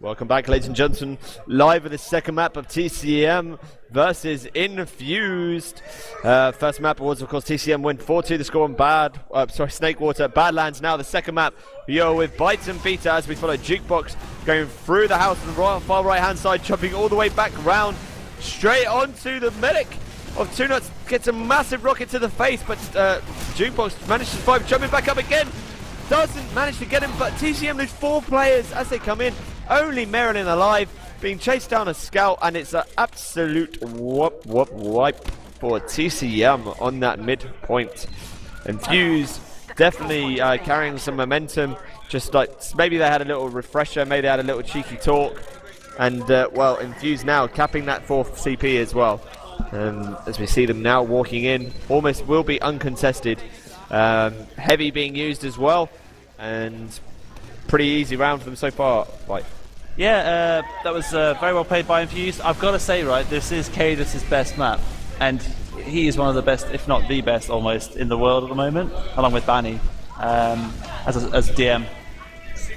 Welcome back, ladies and gentlemen, live with the second map of TCM versus Infused. First map was, of course, TCM win 4-2, the score on Snakewater. Badlands now the second map. You're with Byte and Beta as we follow Jukebox going through the house on the far right-hand side, jumping all the way back round, straight onto the medic of Two Nuts. Gets a massive rocket to the face, but Jukebox manages to survive, jumping back up again. Doesn't manage to get him, but TCM lose 4 players as they come in. Only Marilyn alive, being chased down a scout, and it's an absolute wipe for TCM on that midpoint. Infused definitely carrying some momentum, just like maybe they had a little refresher, maybe they had a little cheeky talk, and well, Infused now capping that 4th CP as well. As we see them now walking in, almost will be uncontested. Heavy being used as well, and pretty easy round for them so far. Right. Yeah, that was very well played by Infused. I've got to say, right, this is Cadus' best map, and he is one of the best, if not the best, almost in the world at the moment, along with Bani as a DM.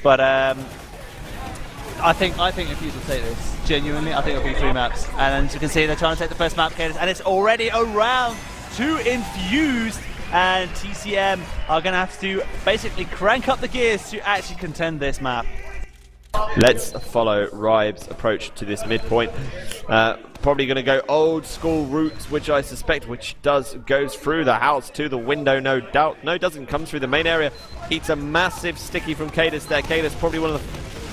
But I think Infused will take this. Genuinely, I think it'll be 3 maps, and as you can see, they're trying to take the first map, Cadus, and it's already a round to Infused. And TCM are going to have to basically crank up the gears to actually contend this map. Let's follow Ribe's approach to this midpoint. Probably going to go old school routes, which I suspect goes through the house to the window, no doubt. No, doesn't come through the main area. Eats a massive sticky from Cadus there. Cadus probably one of the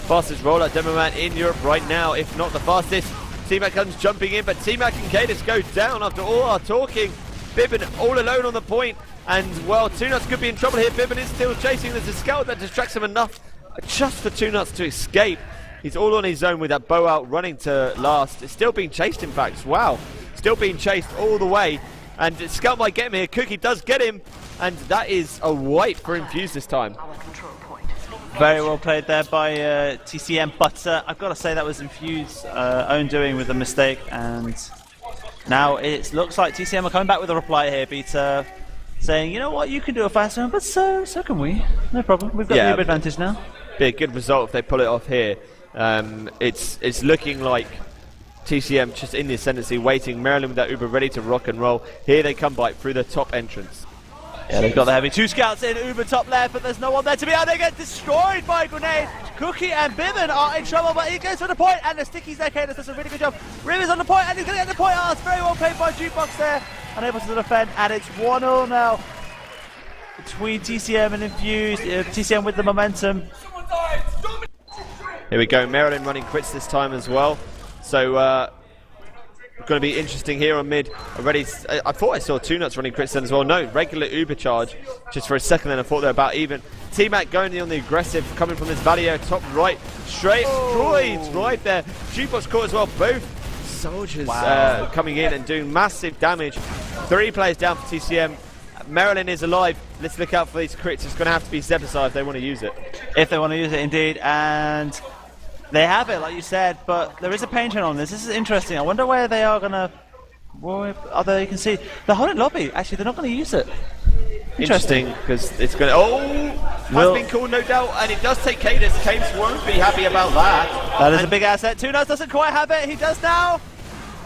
fastest rollout demo man in Europe right now, if not the fastest. T-Mac comes jumping in, but T-Mac and Cadus go down after all our talking. Bibbin all alone on the point, and well, Two Nuts could be in trouble here. Bibbin is still chasing. There's a scout that distracts him enough just for Two Nuts to escape. He's all on his own with that bow out, running to last. It's still being chased, in fact. Wow, still being chased all the way, and Scout might get him here. Cookie does get him, and that is a wipe for Infused this time. Very well played there by TCM, but I've got to say that was Infused's own doing with a mistake, and now it looks like TCM are coming back with a reply here, Beta, saying, you know what, you can do a faster one, but so can we. No problem. We've got the advantage now. Be a good result if they pull it off here. It's looking like TCM just in the ascendancy, waiting. Maryland with that Uber ready to rock and roll. Here they come by through the top entrance. Yeah, they've got the heavy 2 scouts in, Uber top left, but there's no one there to be out. They get destroyed by a grenade. Cookie and Bibbin are in trouble, but he goes for the point, and the sticky's there. Cadus does a really good job. Rivers on the point, and he's going to get the point. Oh, it's very well played by Jukebox there, unable to defend, and it's 1-0 now between TCM and Infused. TCM with the momentum. Here we go, Maryland running crits this time as well. So, going to be interesting here on mid. Already, I thought I saw Two Nuts running crits then as well. No, regular Uber charge. Just for a second then I thought they were about even. T-Mac going on the aggressive, coming from this Valio top right. Straight destroyed right there. Jukebox caught as well. Both soldiers coming in and doing massive damage. 3 players down for TCM. Maryland is alive. Let's look out for these crits. It's going to have to be Zebasai if they want to use it. If they want to use it, indeed. And they have it, like you said, but there is a pain train on this. This is interesting. I wonder where they are going to... Although you can see, they're holding lobby. Actually, they're not going to use it. Interesting, because it's going to... Oh! Has been called, no doubt, and it does take Cadus. Cames won't be happy about that. That is a big asset. Two Nuts doesn't quite have it. He does now.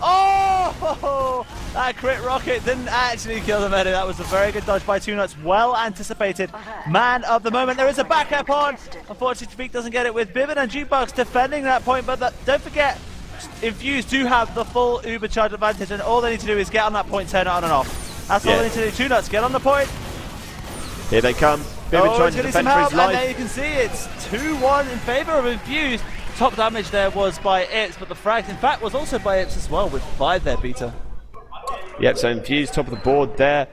Oh! That crit rocket didn't actually kill the medic. That was a very good dodge by Two Nuts. Well anticipated. Man of the moment. There is a backup on. Unfortunately, Tafik doesn't get it with Bibbin and Jukebox defending that point. But don't forget, Infused do have the full Uber charge advantage, and all they need to do is get on that point, turn it on and off. That's all they need to do. Two Nuts, get on the point. Here they come. Bibbin trying to defend for his life. And there you can see it's 2-1 in favour of Infused. Top damage there was by Ips, but the frag, in fact, was also by Ips as well, with 5 there, Beta. Yep, so Infused top of the board there.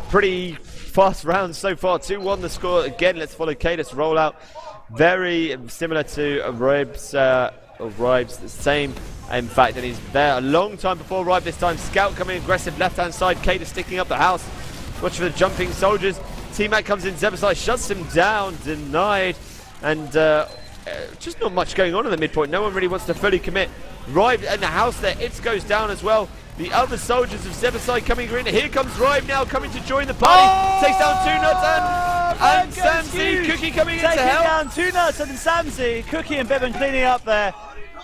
Pretty fast round so far. 2-1 the score. Again, let's follow Cadus rollout. Very similar to Ribe's, the same. In fact, and he's there a long time before Ribe this time. Scout coming aggressive left-hand side. Cadus sticking up the house. Watch for the jumping soldiers. T-Mac comes in. Zebasai shuts him down. Denied. And just not much going on in the midpoint. No one really wants to fully commit. Ribe in the house there. Ips goes down as well. The other soldiers of Zebasai coming in. Here comes Ribe now coming to join the party. Takes down Two Nuts and And Samsy, Cookie coming in to taking help. down 2 nuts and Samsy, Cookie and Bibbin cleaning up there.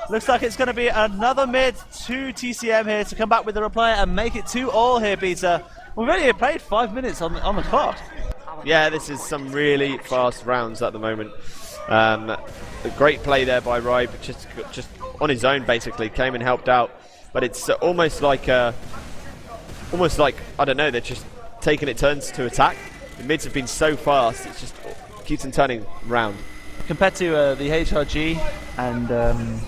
Looks like it's going to be another mid to TCM here to come back with the reply and make it 2-all here, Peter. We've only played 5 minutes on the clock. Yeah, this is some really fast rounds at the moment. A great play there by Rybe, just on his own basically, came and helped out. But it's almost like I don't know, they're just taking it turns to attack. The mids have been so fast, it just keeps on turning round. Compared to the HRG and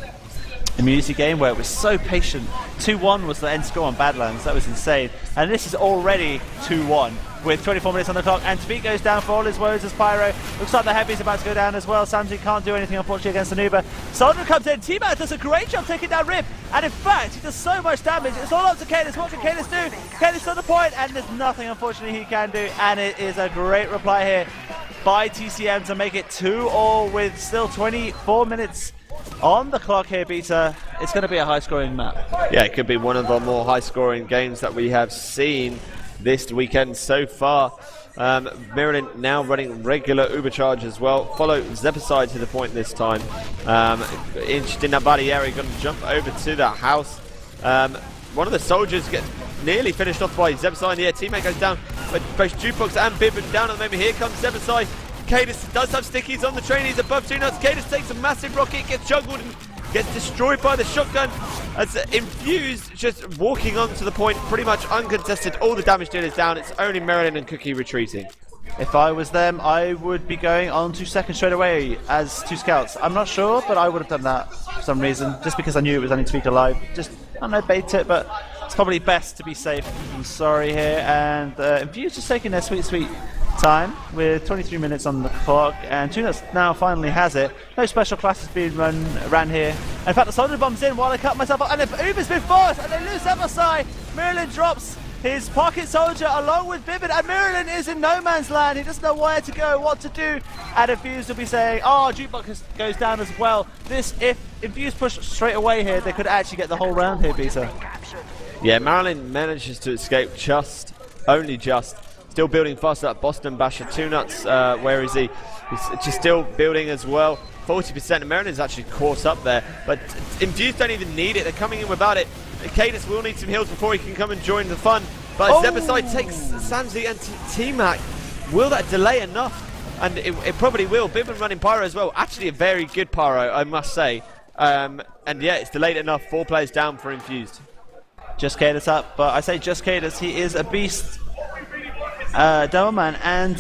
Immunity game where it was so patient. 2-1 was the end score on Badlands, that was insane. And this is already 2-1 with 24 minutes on the clock, and Tveek goes down for all his woes as Pyro. Looks like the Heavy's about to go down as well. Samsy can't do anything unfortunately against Anuba. Soldier comes in, T-Mac does a great job taking down Rip, and in fact he does so much damage. It's all up to Cadis. What can Cadis do? Cadis on the point, and there's nothing unfortunately he can do, and it is a great reply here by TCM to make it 2-all with still 24 minutes on the clock here, Peter. It's going to be a high-scoring map. Yeah, it could be one of the more high-scoring games that we have seen this weekend so far. Maryland now running regular Ubercharge as well. Follow Zepaside to the point this time. Inched in that body area, going to jump over to the house. One of the soldiers gets nearly finished off by Zepaside. Yeah, teammate goes down, but both Jukebox and Bibbin down at the moment. Here comes Zepaside. Cadis does have stickies on the train. He's above 2 nuts. Cadis takes a massive rocket, gets juggled and gets destroyed by the shotgun. As Infused just walking onto the point, pretty much uncontested. All the damage dealers down. It's only Marilyn and Cookie retreating. If I was them, I would be going on to second straight away as 2 scouts. I'm not sure, but I would have done that for some reason, just because I knew it was only Tveek alive. Just, I don't know, bait it, but it's probably best to be safe. I'm sorry here, and Infused just taking their sweet time with 23 minutes on the clock, and 2 nuts now finally has it. No special classes being ran here. In fact, the soldier bombs in while I cut myself off, and the Uber's been forced, and they lose Zepaside. Maryland drops his pocket soldier along with Bibbin, and Maryland is in no man's land. He doesn't know where to go, what to do, and Infused will be saying, oh, Jukebox goes down as well. This, if Infused push straight away here, they could actually get the whole round here, Peter. Yeah, Maryland manages to escape only just. Still building faster at Boston Basher. 2 nuts, where is he? He's just still building as well. 40%, and Maryland's actually caught up there. But Infused don't even need it. They're coming in without it. Cadis will need some heals before he can come and join the fun. But Zepaside takes Samsy and T-Mac. Will that delay enough? And it probably will. Bibbin running Pyro as well. Actually a very good Pyro, I must say. And yeah, it's delayed enough. 4 players down for Infused. Just Cadis up, but I say just Cadis. He is a beast. Devilman, and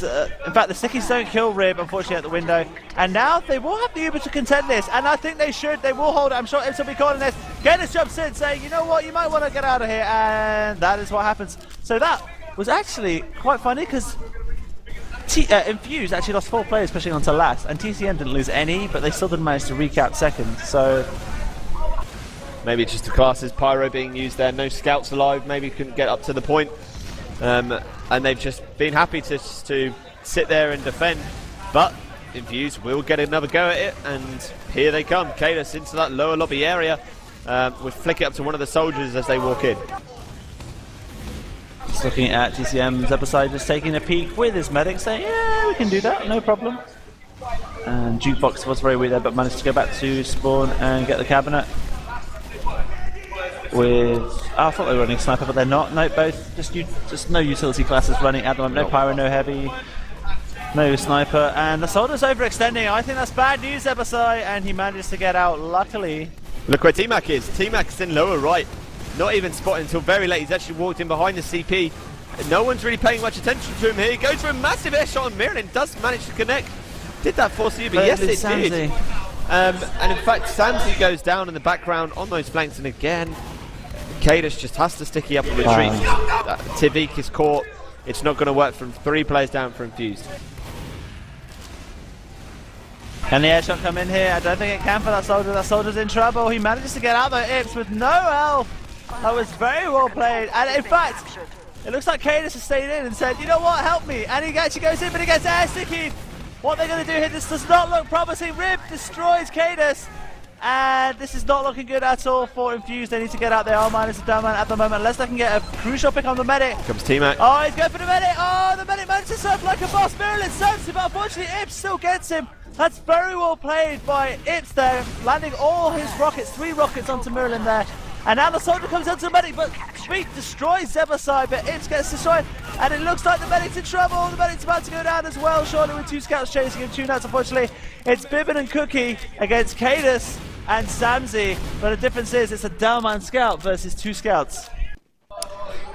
in fact the stickies don't kill Rib unfortunately at the window, and now they will have the Uber to contend this, and I think they will hold it. I'm sure Imps will be calling this. Cadis jumps in saying, you know what, you might want to get out of here, and that is what happens. So that was actually quite funny because Infused actually lost 4 players pushing on to last, and TCM didn't lose any, but they still didn't manage to recap second. So maybe just the classes, Pyro being used there, no scouts alive, maybe couldn't get up to the point. And they've just been happy to sit there and defend, but Infused will get another go at it, and here they come. Cadis into that lower lobby area. We'll flick it up to one of the soldiers as they walk in. Just looking at TCM's episode, just taking a peek with his medic, saying, yeah, we can do that, no problem. And Jukebox was very weak there, but managed to go back to spawn and get the cabinet. I thought they were running sniper, but they're not. No, both just no utility classes running at the moment. No pyro, no heavy, no sniper, and the soldier's overextending. I think that's bad news, Ebasai, and he manages to get out. Luckily, look where T-Mac is. T-Mac's in lower right, not even spotted until very late. He's actually walked in behind the CP. No one's really paying much attention to him here. He goes for a massive air shot on Mirren, does manage to connect. Did that force you? But yes, it did. And in fact, Samsy goes down in the background on those flanks, and again, Cadis just has to sticky up and retreat. Tveek is caught. It's not going to work from 3 players down for Infused. Can the air shot come in here? I don't think it can for that soldier. That soldier's in trouble. He manages to get out there, Ips, with no health. That was very well played. And in fact, it looks like Cadis has stayed in and said, you know what, help me. And he actually goes in, but he gets air stickied. What they're going to do here, this does not look promising. Rib destroys Cadis. And this is not looking good at all for Infused. They need to get out there. R-minus a down man at the moment, unless they can get a crucial pick on the medic. Here comes T-Mac. Oh, he's going for the medic. Oh, the medic managed to surf like a boss. Maryland surfs him, but unfortunately Ips still gets him. That's very well played by Ips there, landing all his rockets, 3 rockets onto Maryland there. And now the soldier comes onto the medic, but Tweak destroys Zeberside, but Ips gets destroyed. And it looks like the medic's in trouble. The medic's about to go down as well, surely, with 2 scouts chasing him. 2 nuts, unfortunately. It's Bibbin and Cookie against Cadus and Samzy, but the difference is it's a down-man scout versus 2 scouts.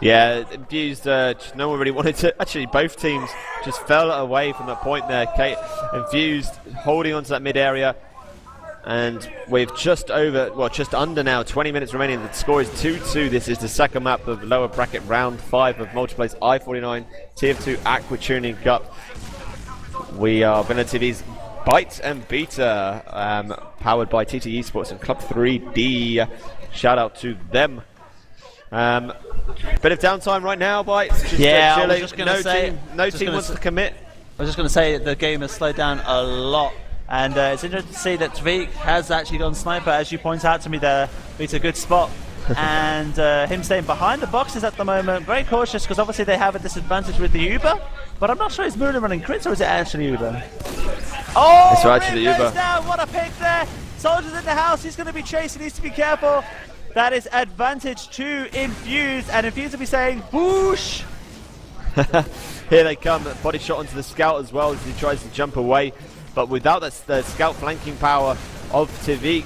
Yeah, Infused, no one really wanted to. Actually, both teams just fell away from that point there. Infused holding onto that mid area. And we've just under now, 20 minutes remaining. The score is 2-2. This is the second map of lower bracket round 5 of Multiplay's i49 Tier 2 Aqua Tuning Cup. We are VanillaTV's Byte and Beta, powered by TT Esports and Club 3D. Shout out to them. Bit of downtime right now, Byte. I was just going to say, no team wants to commit. I was just going to say that the game has slowed down a lot. And it's interesting to see that Tvik has actually gone sniper, as you point out to me there. It's a good spot. And him staying behind the boxes at the moment, very cautious, because obviously they have a disadvantage with the Uber. But I'm not sure, is Moon running crits or is it actually Uber? Oh, it's actually the Uber. Down. What a pick there. Soldiers in the house, he's going to be chasing, needs to be careful. That is advantage to Infused, and Infused will be saying, whoosh! Here they come, body shot onto the scout as well as he tries to jump away. But without the scout flanking power of Tvik,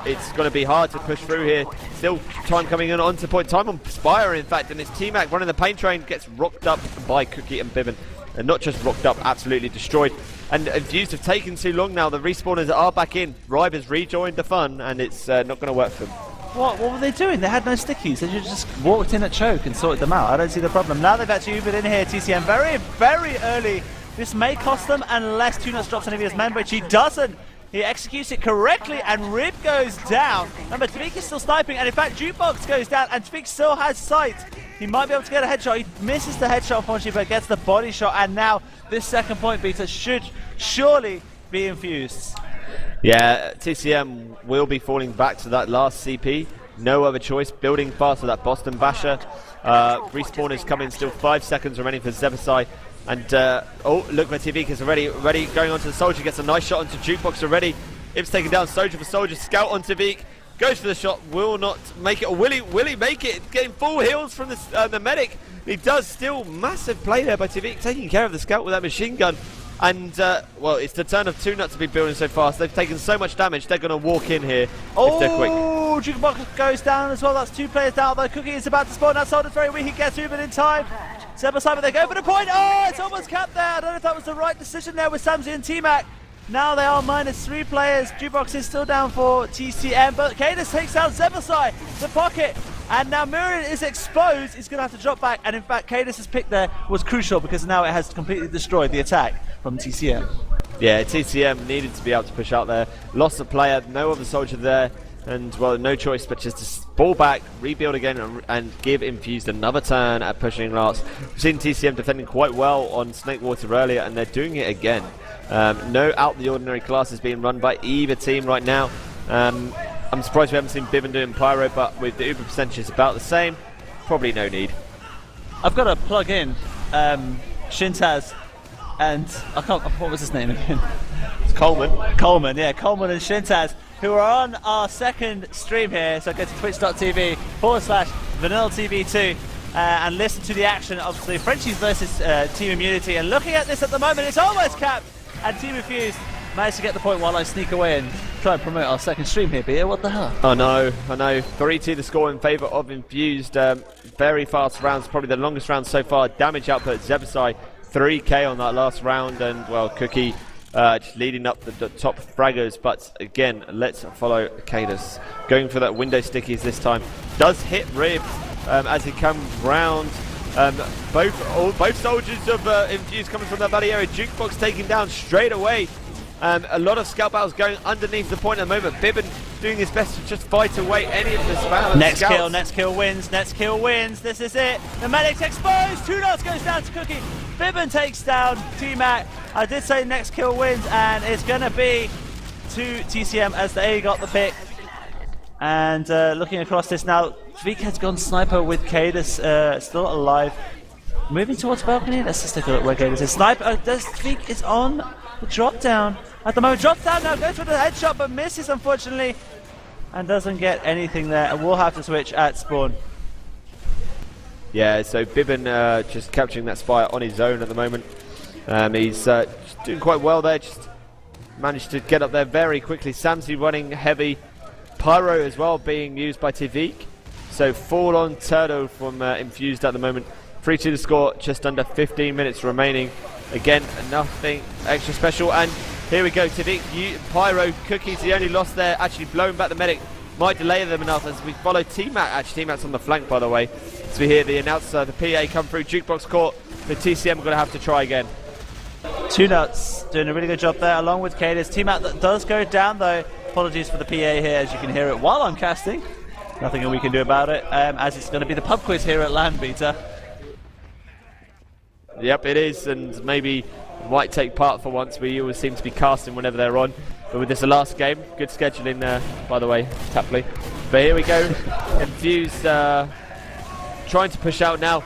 it's going to be hard to push through here. Still time coming in onto point. Time on Spire, in fact, and it's T-Mac running the paint train, gets rocked up by Cookie and Bibbin. And not just rocked up, absolutely destroyed. And Infused have taken too long now. The respawners are back in. Rive has rejoined the fun, and it's not going to work for them. What were they doing? They had no stickies. They just walked in at choke and sorted them out. I don't see the problem. Now they've actually Ubered in here, TCM, very, very early. This may cost them unless 2 nuts drops any of his men, which he doesn't. He executes it correctly, and Rib goes down. Remember, Tvik is still sniping, and in fact, Jukebox goes down, and Tvik still has sight. He might be able to get a headshot. He misses the headshot, unfortunately, but gets the body shot, and now this second point beater should surely be Infused. Yeah, TCM will be falling back to that last CP. No other choice, building fast with that Boston Basher. Respawn is coming, still 5 seconds remaining for Zebasai. And, oh, look where Tvik is already going onto the Soldier, gets a nice shot onto Jukebox already. Ips taking down Soldier for Soldier, Scout on Tvik, goes for the shot, will not make it, or will he make it? Getting full heals from the medic. He does still, massive play there by Tvik, taking care of the Scout with that machine gun. And, well, it's the turn of 2 nuts to be building so fast. They've taken so much damage, they're going to walk in here if they're quick. Oh, Jukebox goes down as well. That's 2 players down, though. Cookie is about to spawn. That Soldier's very weak. He gets Ubered in time. Zeberside, they go for the point. Oh, it's almost capped there. I don't know if that was the right decision there with Samzy and T-Mac. Now they are -3 players. Jukebox is still down for TCM, but Cadus takes out Zeberside, the pocket. And now Muriel is exposed. He's going to have to drop back. And in fact, Cadus' pick there was crucial because now it has completely destroyed the attack from TCM. Yeah, TCM needed to be able to push out there. Lost a player, no other soldier there. And, well, no choice but just to ball back, rebuild again, and give Infused another turn at pushing last. We've seen TCM defending quite well on Snakewater earlier, and they're doing it again. No out-the-ordinary classes being run by either team right now. I'm surprised we haven't seen Bibbin doing Pyro, but with the Uber percentage it's about the same. Probably no need. I've got to plug in Shintaz and I can't. What was his name again? It's Coleman. Coleman, yeah, Coleman and Shintaz, who are on our second stream here. So go to twitch.tv/VanillaTV2 and listen to the action of the Frenchies versus Team Immunity. And looking at this at the moment, it's almost capped, and Team Infused managed to get the point while I sneak away and try and promote our second stream here, Peter. What the hell? I know. 3-2 the score in favour of Infused. Very fast rounds, probably the longest round so far. Damage output, Zebasai, 3k on that last round, and, well, Cookie just leading up the top fraggers. But again, let's follow Cadus. Going for that window stickies this time. Does hit Rib as he comes round. Both soldiers of Infused coming from that valley area. Jukebox taken down straight away. A lot of scout battles going underneath the point at the moment. Bibbin doing his best to just fight away any of the spam. Next kill wins. This is it. The medic's exposed. 2 nuts goes down to Cookie. Bibbin takes down T-Mac. I did say next kill wins, and it's going to be to TCM as they got the pick. And looking across this now, Tvik has gone sniper with Cadus still alive. Moving towards balcony. Let's just take a look where Cadus is. Sniper. Tvik is on the drop down at the moment. Drops down now, goes for the headshot, but misses unfortunately, and doesn't get anything there. And we'll have to switch at spawn. Yeah, so Bibbin just capturing that spy on his own at the moment. He's doing quite well there. Just managed to get up there very quickly. Samsi running heavy. Pyro as well being used by Tvik. So full on turtle from Infused at the moment. 3-2 to score, just under 15 minutes remaining. Again, nothing extra special. And here we go, Tvik, Pyro, Cookies, the only loss there. Actually blowing back the medic. Might delay them enough as we follow T-Mac. Actually, T-Mac's on the flank, by the way. So we hear the announcer, the PA come through. Jukebox court. The TCM are going to have to try again. Two Nuts doing a really good job there along with Cadus. T-Mac that does go down though. Apologies for the PA here as you can hear it while I'm casting. Nothing we can do about it as it's going to be the pub quiz here at Land Beta. Yep, it is, and maybe might take part for once. We always seem to be casting whenever they're on. But with this last game, good scheduling by the way, Tapley. But here we go. Infuse trying to push out now.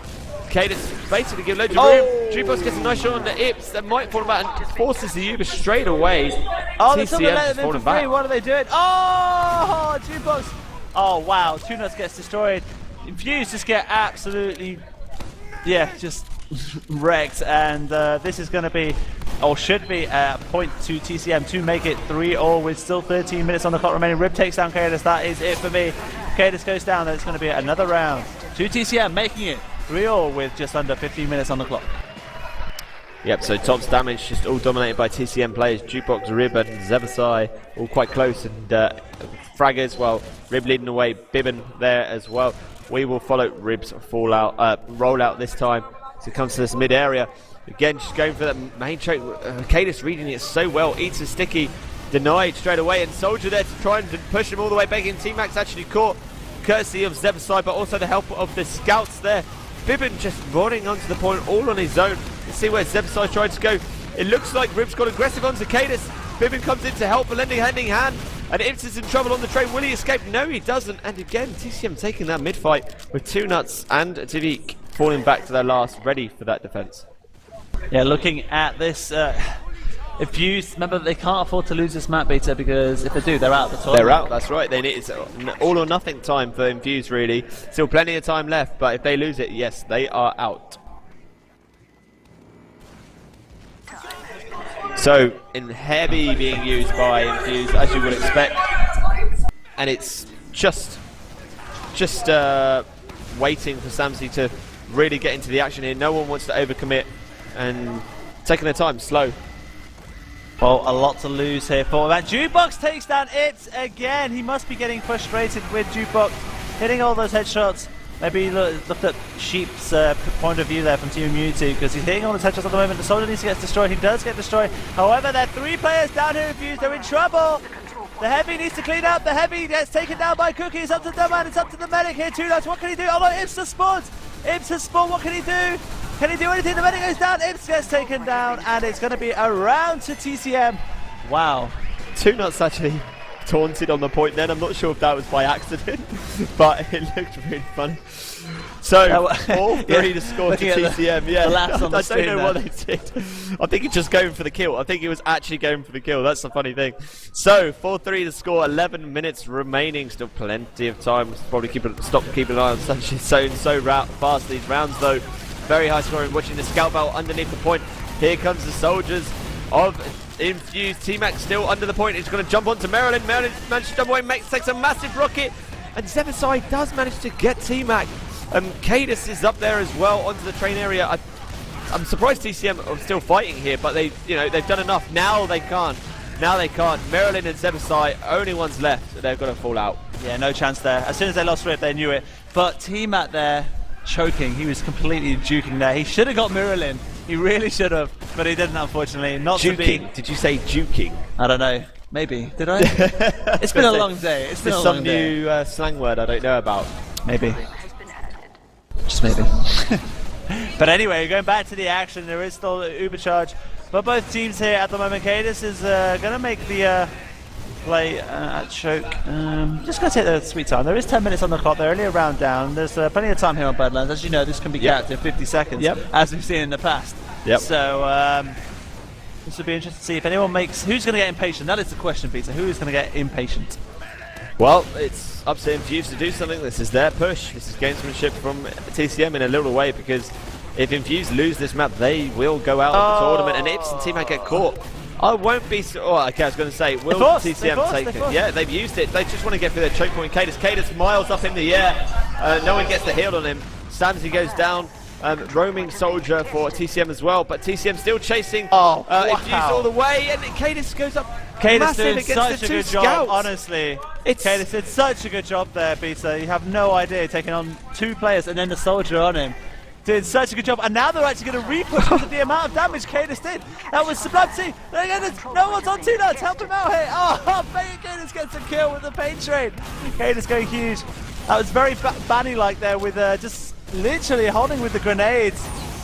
Cadus basically give loads of room. Jukebox gets a nice shot on the Ips that might fall back and forces the Uber straight away. Oh, they're TCM falling back. What are they doing? Oh, Jukebox. Oh, wow. Two Nuts gets destroyed. Infuse just get absolutely, yeah, just wrecked. And this is going to be, or should be, a point to TCM to make it 3-all with still 13 minutes on the clock remaining. Rib takes down Cadus. That is it for me. Cadus goes down, and it's going to be another round to TCM, making it 3-all with just under 15 minutes on the clock. Yep, so Top's damage just all dominated by TCM players. Jukebox, Rib and Zevasai all quite close, and Fraggers, well, Rib leading the way, Bibbin there as well. We will follow Rib's rollout this time. So it comes to this mid area. Again, just going for that main choke. Cadus reading it so well, eats a sticky, denied straight away, and Soldier there to try and push him all the way back in. T-Mac's actually caught, courtesy of Zevasai, but also the help of the scouts there. Bibbin just running onto the point all on his own. Let's see where Zevasai tried to go. It looks like Rib's got aggressive onto Cadus. Bibbin comes in to help, a lending hand, and Ips is in trouble on the train. Will he escape? No, he doesn't. And again, TCM taking that mid fight with Two Nuts and Tvik falling back to their last, ready for that defense. Yeah, looking at this, Infused, remember they can't afford to lose this map beta because if they do, they're out of the tournament. They're out, that's right. They need, it's all or nothing time for Infused, really. Still plenty of time left, but if they lose it, yes, they are out. So, in heavy being used by Infused, as you would expect, and it's just waiting for Samsi to really get into the action here. No one wants to overcommit and taking their time, slow. Well, a lot to lose here for that. Jukebox takes down Ips again. He must be getting frustrated with Jukebox hitting all those headshots. Maybe looked at Sheep's point of view there from Team Immunity because he's hitting all his headshots at the moment. The Soldier needs to get destroyed. He does get destroyed. However, there are 3 players down here Infused. They're in trouble. The Heavy needs to clean up. The Heavy gets taken down by Cookies. Up to the man. It's up to the medic here. Two Nuts. What can he do? Oh no, Ips has spawned. Ips has spawned. What can he do? Can he do anything? The medic goes down. Ips gets taken down. And it's going to be a round to TCM. Wow. Two Nuts actually taunted on the point then. I'm not sure if that was by accident, but it looked really funny. So, 4-3 to score to TCM. Yeah, I don't know what they did. I think he's just going for the kill. I think he was actually going for the kill. That's the funny thing. So, 4-3 to score, 11 minutes remaining. Still plenty of time. Probably stop keeping an eye on Sanchez so fast these rounds, though. Very high scoring. Watching the scout belt underneath the point. Here comes the Soldiers of Infused. T-Mac still under the point. He's going to jump onto Marilyn. Marilyn managed to jump away. Takes a massive rocket. And Zevasai does manage to get T-Mac. Cadus is up there as well onto the train area. I'm surprised TCM are still fighting here, but they've done enough. Now they can't. Marilyn and Zevasai, only ones left. They're going to fall out. Yeah, no chance there. As soon as they lost Rip, they knew it. But T-Mac there, choking. He was completely juking there. He should have got Marilyn. He really should have, but he didn't, unfortunately. Not juking. To be. Did you say juking? I don't know. Maybe. Did I? It's been a long day. It's been a long day. Some new slang word I don't know about. Maybe. Just maybe. But anyway, going back to the action, there is still an Uber charge for both teams here at the moment. Cadus is going to make the play at choke. Just going to take the sweet time. There is 10 minutes on the clock. They're only a round down. There's plenty of time here on Badlands. As you know, this can be capped in 50 seconds, as we've seen in the past. So this would be interesting to see if anyone makes... Who's going to get impatient? That is the question, Peter. Who is going to get impatient? Well, it's up to Infuse to do something. This is their push. This is gamesmanship from TCM in a little way, because if Infuse lose this map, they will go out of the tournament, and Ips and T-Mac get caught. I won't be... okay, I was going to say, will TCM take it? Yeah, they've used it. They just want to get through their choke point. Cadus miles up in the air. No one gets the heal on him. Samsy goes down. Roaming soldier for TCM as well, but TCM still chasing Infuse all the way, and Cadus goes up massive against such the a two good scouts. job, honestly. Cadus did such a good job there, Peter. You have no idea, taking on 2 players and then the soldier on him. Did such a good job, and now they're actually going to re-push because of the amount of damage Cadus did. That was Sublime. No one's on 2 nuts. Help him out here. Oh, Cadus gets a kill with the pain train. Cadus going huge. That was very Banny-like there with just literally holding with the grenades.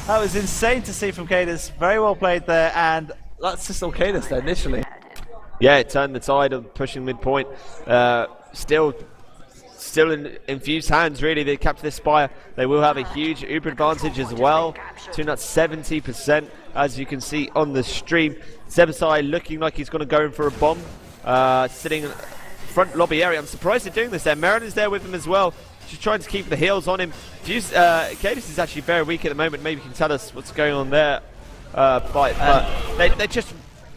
That was insane to see from Cadus. Very well played there, and that's just all Cadus there initially. Yeah, it turned the tide of pushing midpoint. Still in Infused hands, really. They capture this Spire. They will have a huge Uber advantage as well. 2 nuts 70%, as you can see on the stream. Zebasai looking like he's going to go in for a bomb. Sitting in front lobby area. I'm surprised they're doing this there. Marin is there with them as well. Just trying to keep the heals on him. Cadus is actually very weak at the moment. Maybe you can tell us what's going on there. Byte, but they're just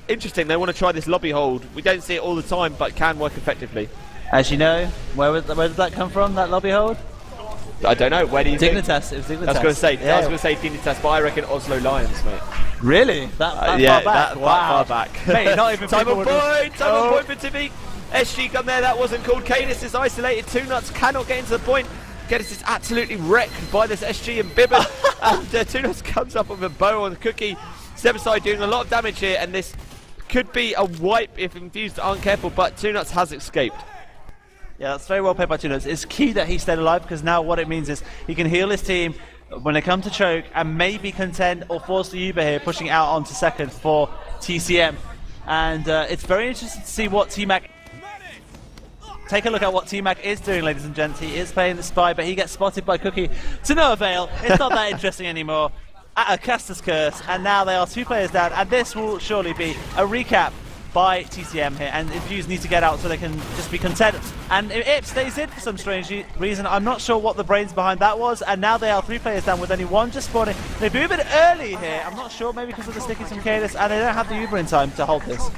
interesting. They want to try this lobby hold. We don't see it all the time, but can work effectively. As you know, where did that come from, that lobby hold? I don't know. Where do you Dignitas. think? It was Dignitas. I was going to say Dignitas, but I reckon Oslo Lions, mate. Really? That far back? Far back. Mate, not even time on point for Tibi. SG gun there, that wasn't called. Cadus is isolated. 2 nuts cannot get into the point. Cadus is absolutely wrecked by this SG and Bibbon. And 2 nuts comes up with a bow on Cookie. Zebasai doing a lot of damage here, and this could be a wipe if Infused aren't careful, but 2 nuts has escaped. Yeah, that's very well played by 2 nuts. It's key that he stayed alive, because now what it means is he can heal his team when they come to choke and maybe contend or force the Uber here, pushing out onto second for TCM. And it's very interesting to see what T-Mac... Take a look at what T-Mac is doing, ladies and gents. He is playing the Spy, but he gets spotted by Cookie to no avail. It's not that interesting anymore. At a caster's curse, and now they are 2 players down, and this will surely be a recap by TCM here, and Infuse need to get out so they can just be content. And Ip stays in for some strange reason. I'm not sure what the brains behind that was, and now they are 3 players down with only 1 just spawning. They move it early here. I'm not sure, maybe because of the stickies from Cadus, and they don't have the Uber in time to hold this.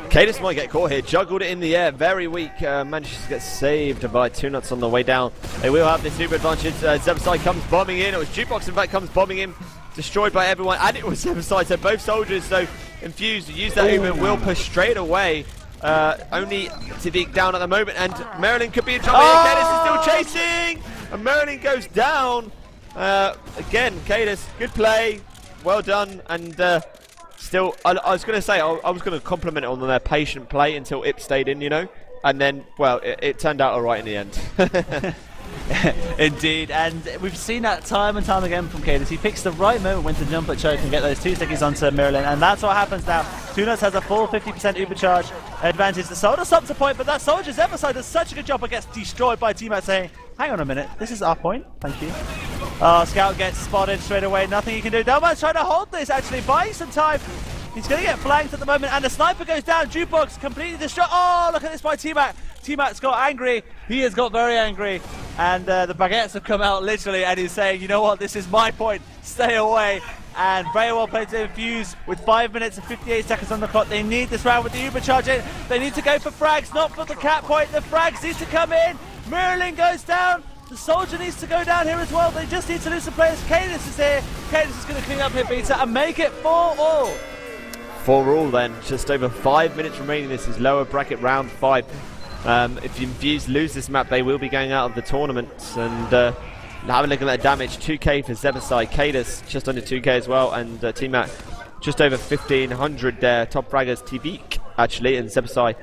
Cadus might get caught here. Juggled it in the air, very weak. Manages to get saved by 2 nuts on the way down. They will have this Uber advantage. Zebasai comes bombing in. It was Jukebox, in fact, comes bombing in. Destroyed by everyone, and it was Zebasai, so both soldiers, so Infused use that Uber, will push straight away. Only Tivik down at the moment, and Marilyn could be in trouble. Cadus is still chasing, and Marilyn goes down. Again, Cadus, good play, well done, and still, I was going to say, I was going to compliment it on their patient play until Ip stayed in, you know, and then, well, it turned out alright in the end. Indeed, and we've seen that time and time again from Cadus. He picks the right moment when to jump at choke and get those 2 stickies onto Marilyn, and that's what happens now. 2 nuts has a full 50% Uber charge advantage. The soldier stops a point, but that soldier's Everside does such a good job, but gets destroyed by T-Mac saying, hang on a minute, this is our point, thank you. Scout gets spotted straight away, nothing he can do. Nomad's trying to hold this, actually, buying some time. He's going to get flanked at the moment, and the sniper goes down. Jukebox completely destroyed. Oh, look at this by T-Mac. T-Mac's got angry. He has got very angry. And the baguettes have come out literally, and he's saying, you know what, this is my point. Stay away. And very well played to Infuse with 5 minutes and 58 seconds on the clock. They need this round with the Uber charge in. They need to go for frags, not for the cap point. The frags need to come in. Marilyn goes down. The soldier needs to go down here as well. They just need to lose some players. Cadus is here. Cadus is going to clean up here, Peter, and make it 4-all. 4-all then, just over 5 minutes remaining. This is lower bracket round 5. If Infuse lose this map, they will be going out of the tournament. And have a look at that damage. 2k for Zebasai. Cadus just under 2k as well. And T-Mac just over 1500 there. Top fraggers Tivik actually, and Zebasai.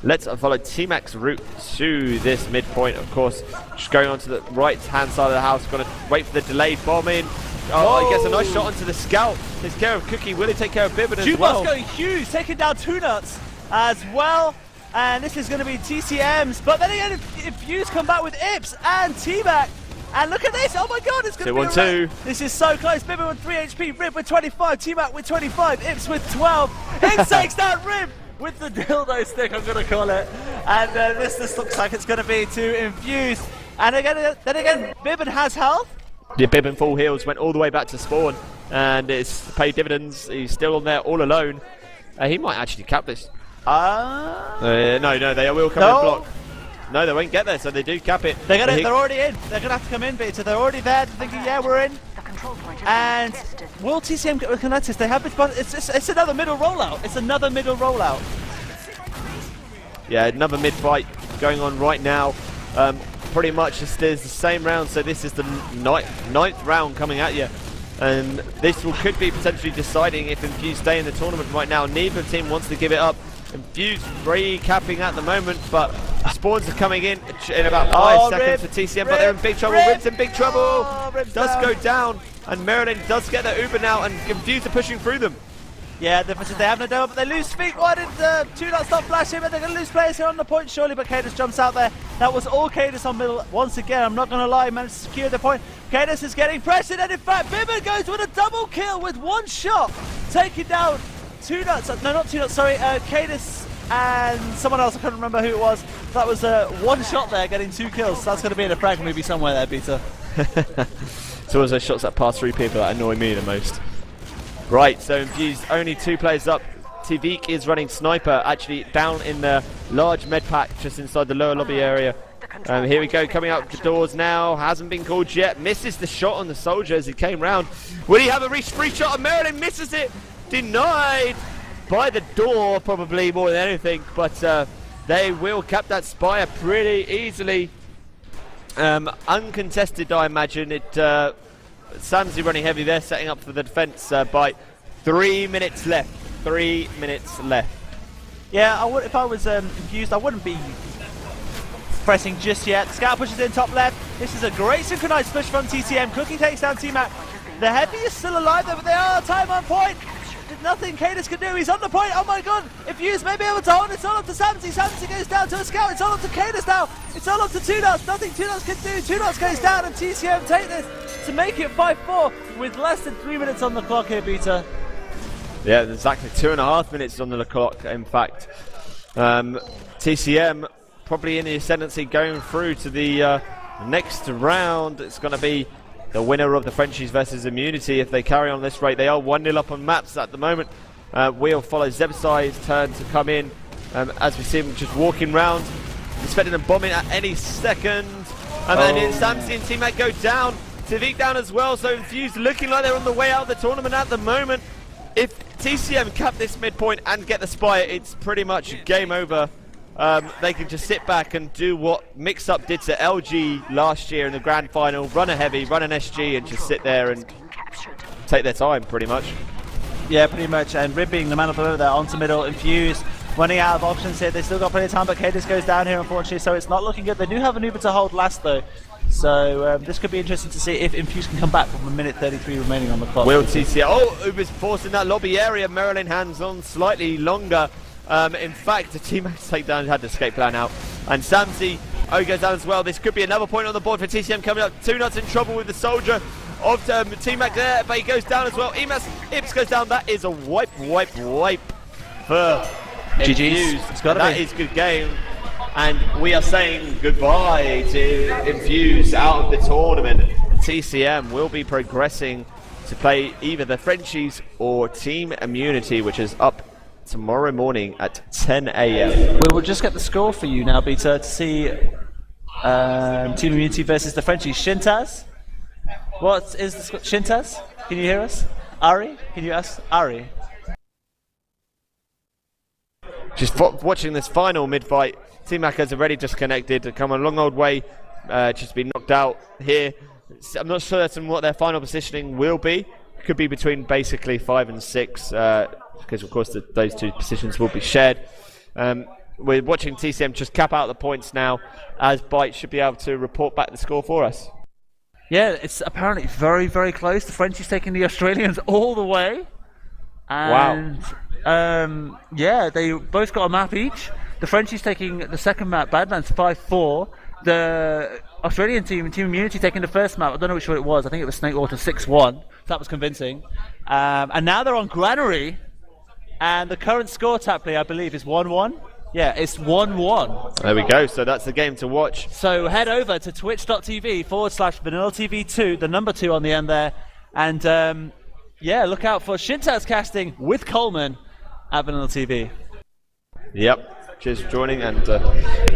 Let's follow T-Mac's route to this midpoint, of course. Just going on to the right hand side of the house. Going to wait for the delayed bomb in. Oh, he gets a nice shot onto the scout. Takes care of Cookie. Will he take care of Bibbin as well? Jukebox going huge, taking down 2 nuts as well. and this is going to be TCM's. But then again, if Fuse come back with Ips and T-Mac, and look at this! Oh my God, it's going to be 2-1-2. This is so close. Bibby with 3 HP, Rib with 25, T-Mac with 25, Ips with 12. It takes down Rib with the dildo stick, I'm going to call it. And this looks like it's going to be to Infuse. And again, then again, Bibbin has health. Yeah, Bibbin full heals, went all the way back to spawn, and it's paid dividends. He's still on there all alone. He might actually cap this. No, they will come and block. No, they won't get there, so they do cap it. They're already in. They're gonna have to come in, Beta. They're already there. They're thinking, yeah, we're in. And will TCM get connected? They have it, but it's another middle rollout. It's another middle rollout. Yeah, another mid fight going on right now. Pretty much it's the same round, so this is the ninth round coming at you. And this could be potentially deciding if Infuse stay in the tournament right now. Neither team wants to give it up. Infuse recapping at the moment, but spawns are coming in about 5 seconds for TCM, but they're in big trouble. Rib's in big trouble. Does go down, and Maryland does get their Uber now, and Infuse are pushing through them. Yeah, the difference is they have no dough, but they lose feet. Why did 2-0 stop flashing? But they're going to lose players here on the point, surely. But Cadis jumps out there. That was all Cadis on middle. Once again, I'm not going to lie, managed to secure the point. Cadis is getting pressured, and in fact, Bibbin goes with a double kill with one shot, taking down 2-0. No, not 2-0. Sorry, Cadis and someone else. I couldn't remember who it was. That was one shot there, getting 2 kills. So that's going to be in a frag movie somewhere there, Peter. It's always those shots that pass through people that annoy me the most. Right, so Infuse only 2 players up. Tvik is running Sniper, actually down in the large med pack just inside the lower lobby area. Here we go, coming out the doors now. Hasn't been called yet. Misses the shot on the soldier as he came round. Will he have a free shot? And Maryland misses it. Denied by the door, probably more than anything. But they will cap that Spire pretty easily. Uncontested, I imagine. Samsy running heavy there, setting up for the defense. Byte. 3 minutes left. 3 minutes left. Yeah, if I was confused, I wouldn't be pressing just yet. Scout pushes in top left. This is a great synchronized push from TCM. Cookie takes down T-Mac. The heavy is still alive there, but they are time on point. Nothing Cadis can do. He's on the point. Oh my God. Infuse may be able to hold. It's all up to Samsy. Samsy goes down to a Scout. It's all up to Cadis now. It's all up to 2-0. Nothing 2-0 can do. 2-0 goes down, and TCM take this to make it 5-4 with less than 3 minutes on the clock here, Peter. Yeah, exactly 2.5 minutes on the clock, in fact. TCM probably in the ascendancy going through to the next round. It's going to be the winner of the Frenchies versus Immunity. If they carry on this rate, they are 1-0 up on maps at the moment. Wheel follows Zebsai's turn to come in. As we see him just walking round, expecting a bomb in at any second. And then Samsy and T-Mac go down. Tvik down as well, so Infused looking like they're on the way out of the tournament at the moment. If TCM cap this midpoint and get the Spire, it's pretty much game over. They can just sit back and do what Mix Up did to LG last year in the grand final, run a heavy, run an SG, and just sit there and take their time, pretty much. Yeah, pretty much. And Rib being the man of the moment there onto middle. Infuse running out of options here. They still got plenty of time, but Cadis goes down here, unfortunately, so it's not looking good. They do have an Uber to hold last, though. So this could be interesting to see if Infuse can come back with 1:33 remaining on the clock. Will TCM? Oh, Uber's forced in that lobby area. Maryland hands on slightly longer. In fact, the teammates takedown had the escape plan out. And Samsy goes down as well. This could be another point on the board for TCM coming up. 2-0 in trouble with the soldier of T-Mac there, but he goes down as well. Ips goes down. That is a wipe for GG's. That is good game. And we are saying goodbye to Infuse out of the tournament. TCM will be progressing to play either the Frenchies or Team Immunity, which is up tomorrow morning at 10 AM. We will just get the score for you now, Peter, to see Team Immunity versus the Frenchies. Shintaz? What is the score? Shintaz? Can you hear us? Ari? Can you ask Ari? Just watching this final mid-fight, T-Mac has already disconnected, come a long old way, just been knocked out here. I'm not certain what their final positioning will be. Could be between basically 5 and 6, because of course those two positions will be shared. We're watching TCM just cap out the points now, as Byte should be able to report back the score for us. Yeah, it's apparently very, very close. The Frenchies taking the Australians all the way. And, wow. Yeah, they both got a map each. The Frenchies taking the second map, Badlands 5-4. The Australian team, Team Immunity, taking the first map. I don't know which one it was. I think it was Snakewater 6-1. So that was convincing. And now they're on Granary. And the current score, Tapley, I believe, is 1-1. Yeah, it's 1-1. There we go. So that's the game to watch. So head over to twitch.tv/VanillaTV2, the number 2 on the end there. And yeah, look out for Shinta's casting with Coleman at VanillaTV. Yep. Cheers for joining, and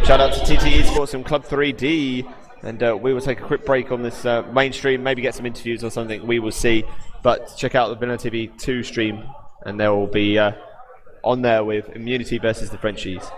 shout out to TT Esports and Club 3D. And we will take a quick break on this main stream, maybe get some interviews or something, we will see. But check out the VanillaTV 2 stream, and they will be on there with Immunity versus the Frenchies.